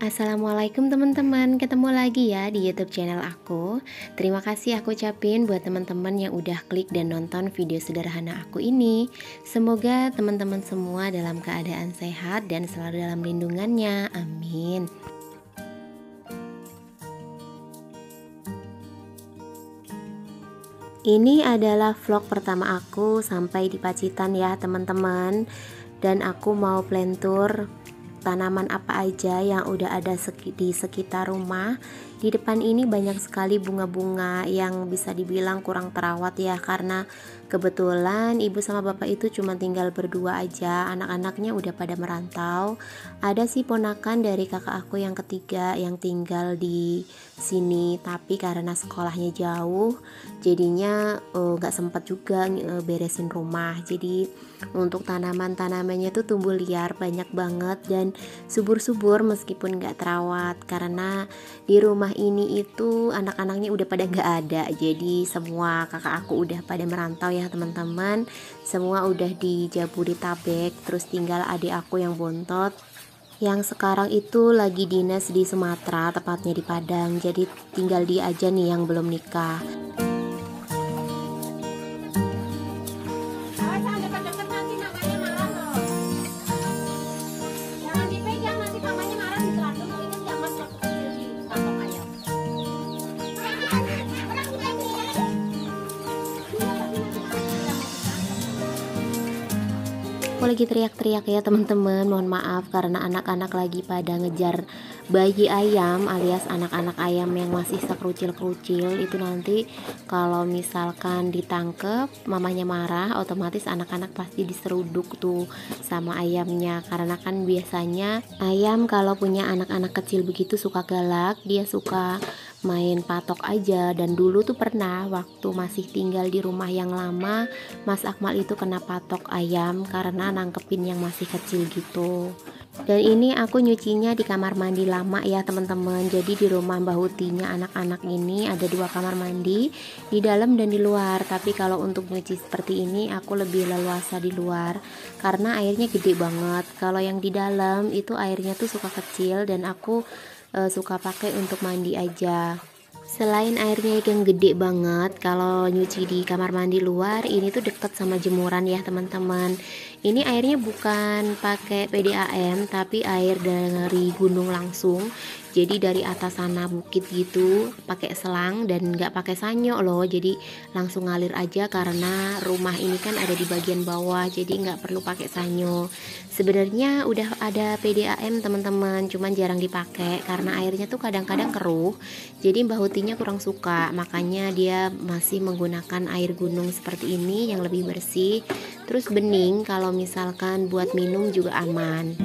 Assalamualaikum teman-teman, ketemu lagi ya di YouTube channel aku. Terima kasih aku ucapin buat teman-teman yang udah klik dan nonton video sederhana aku ini. Semoga teman-teman semua dalam keadaan sehat dan selalu dalam lindungannya. Amin. Ini adalah vlog pertama aku sampai di Pacitan ya teman-teman. Dan aku mau plan tour tanaman apa aja yang udah ada di sekitar rumah. Di depan ini banyak sekali bunga-bunga yang bisa dibilang kurang terawat ya, karena kebetulan ibu sama bapak itu cuma tinggal berdua aja, anak-anaknya udah pada merantau. Ada sih ponakan dari kakak aku yang ketiga yang tinggal di sini, tapi karena sekolahnya jauh jadinya nggak sempat juga beresin rumah. Jadi untuk tanaman-tanamannya tuh tumbuh liar banyak banget dan subur-subur meskipun nggak terawat, karena di rumah ini itu anak-anaknya udah pada nggak ada. Jadi semua kakak aku udah pada merantau ya teman-teman, semua udah di Jabodetabek, terus tinggal adik aku yang bontot yang sekarang itu lagi dinas di Sumatera, tepatnya di Padang. Jadi tinggal dia aja nih yang belum nikah. Aku lagi teriak-teriak ya teman-teman, mohon maaf karena anak-anak lagi pada ngejar bayi ayam alias anak-anak ayam yang masih sekrucil-krucil. Itu nanti kalau misalkan ditangkep mamanya marah, otomatis anak-anak pasti diseruduk tuh sama ayamnya, karena kan biasanya ayam kalau punya anak-anak kecil begitu suka galak, dia suka main patok aja. Dan dulu tuh pernah waktu masih tinggal di rumah yang lama, Mas Akmal itu kena patok ayam karena nangkepin yang masih kecil gitu. Dan ini aku nyucinya di kamar mandi lama ya teman-teman. Jadi di rumah Mbah Hutinya anak-anak ini ada 2 kamar mandi, di dalam dan di luar. Tapi kalau untuk nyuci seperti ini aku lebih leluasa di luar karena airnya gede banget. Kalau yang di dalam itu airnya tuh suka kecil dan aku suka pakai untuk mandi aja. Selain airnya yang gede banget, kalau nyuci di kamar mandi luar ini tuh deket sama jemuran ya teman-teman. Ini airnya bukan pakai PDAM tapi air dari gunung langsung. Jadi dari atas sana bukit gitu, pakai selang dan nggak pakai sanyo loh. Jadi langsung ngalir aja karena rumah ini kan ada di bagian bawah, jadi nggak perlu pakai sanyo. Sebenarnya udah ada PDAM teman-teman, cuman jarang dipakai karena airnya tuh kadang-kadang keruh. Jadi Mbah Hutinya kurang suka, makanya dia masih menggunakan air gunung seperti ini yang lebih bersih. Terus bening, kalau misalkan buat minum juga aman.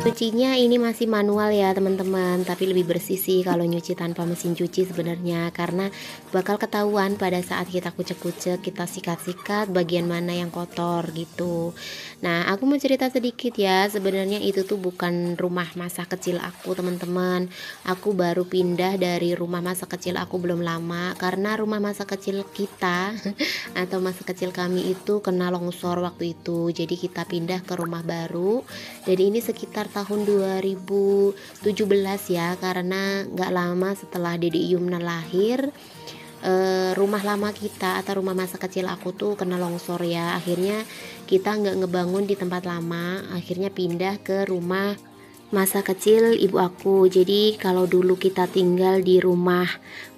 Cucinya ini masih manual ya teman-teman, tapi lebih bersih sih kalau nyuci tanpa mesin cuci sebenarnya, karena bakal ketahuan pada saat kita kucek-kucek, kita sikat-sikat bagian mana yang kotor gitu. Nah, aku mau cerita sedikit ya, sebenarnya itu tuh bukan rumah masa kecil aku teman-teman. Aku baru pindah dari rumah masa kecil aku belum lama, karena rumah masa kecil kita atau masa kecil kami itu kena longsor waktu itu. Jadi kita pindah ke rumah baru, dan ini sekitar tahun 2017 ya, karena nggak lama setelah Dede Yumna lahir, rumah lama kita atau rumah masa kecil aku tuh kena longsor ya. Akhirnya kita nggak ngebangun di tempat lama, akhirnya pindah ke rumah masa kecil ibu aku. Jadi kalau dulu kita tinggal di rumah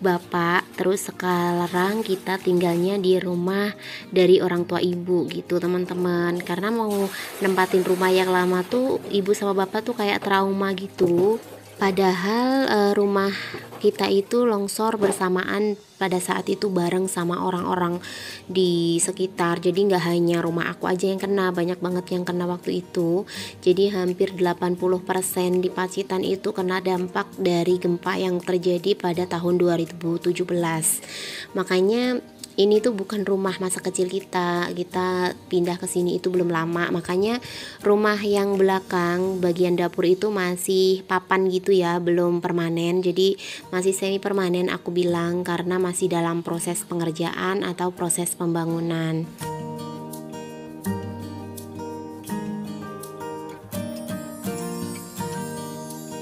bapak, terus sekarang kita tinggalnya di rumah dari orang tua ibu gitu teman-teman. Karena mau nempatin rumah yang lama tuh ibu sama bapak tuh kayak trauma gitu. Padahal rumah kita itu longsor bersamaan pada saat itu bareng sama orang-orang di sekitar. Jadi nggak hanya rumah aku aja yang kena, banyak banget yang kena waktu itu. Jadi hampir 80% di Pacitan itu kena dampak dari gempa yang terjadi pada tahun 2017. Makanya ini tuh bukan rumah masa kecil kita pindah ke sini itu belum lama, makanya rumah yang belakang bagian dapur itu masih papan gitu ya, belum permanen, jadi masih semi permanen aku bilang, karena masih dalam proses pengerjaan atau proses pembangunan.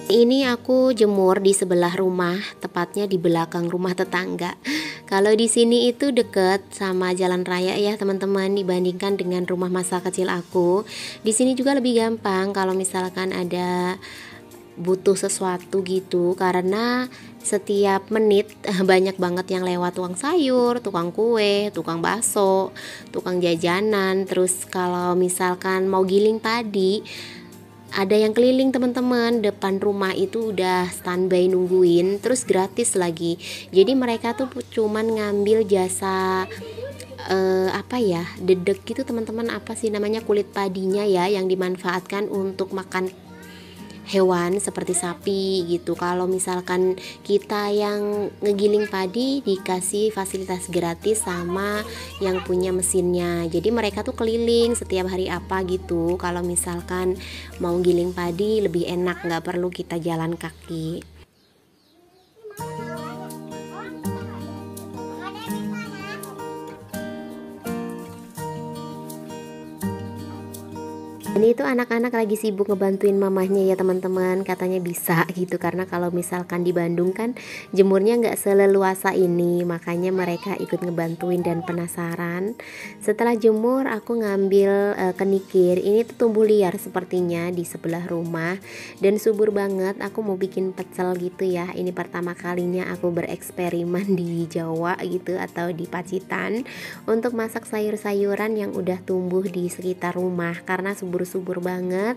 Ini aku jemur di sebelah rumah, tepatnya di belakang rumah tetangga. Kalau di sini itu deket sama jalan raya ya teman-teman, dibandingkan dengan rumah masa kecil aku. Di sini juga lebih gampang kalau misalkan ada butuh sesuatu gitu, karena setiap menit banyak banget yang lewat, tukang sayur, tukang kue, tukang bakso, tukang jajanan. Terus kalau misalkan mau giling padi, ada yang keliling teman-teman, depan rumah itu udah standby nungguin, terus gratis lagi. Jadi mereka tuh cuman ngambil jasa apa ya, dedek gitu teman-teman, apa sih namanya, kulit padinya ya, yang dimanfaatkan untuk makan hewan seperti sapi gitu. Kalau misalkan kita yang ngegiling padi, dikasih fasilitas gratis sama yang punya mesinnya. Jadi mereka tuh keliling setiap hari apa gitu. Kalau misalkan mau giling padi lebih enak, nggak perlu kita jalan kaki. Ini tuh anak-anak lagi sibuk ngebantuin mamahnya ya teman-teman, katanya bisa gitu, karena kalau misalkan di Bandung kan jemurnya nggak seleluasa ini, makanya mereka ikut ngebantuin dan penasaran. Setelah jemur aku ngambil kenikir, ini tuh tumbuh liar sepertinya di sebelah rumah dan subur banget. Aku mau bikin pecel gitu ya, ini pertama kalinya aku bereksperimen di Jawa gitu atau di Pacitan untuk masak sayur-sayuran yang udah tumbuh di sekitar rumah, karena subur banget.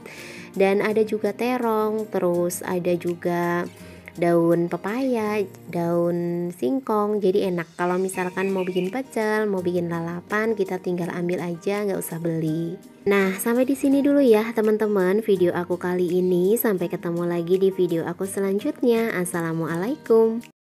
Dan ada juga terong, terus ada juga daun pepaya, daun singkong. Jadi enak kalau misalkan mau bikin pecel, mau bikin lalapan, kita tinggal ambil aja, nggak usah beli. Nah, sampai di sini dulu ya teman-teman video aku kali ini. Sampai ketemu lagi di video aku selanjutnya. Assalamualaikum.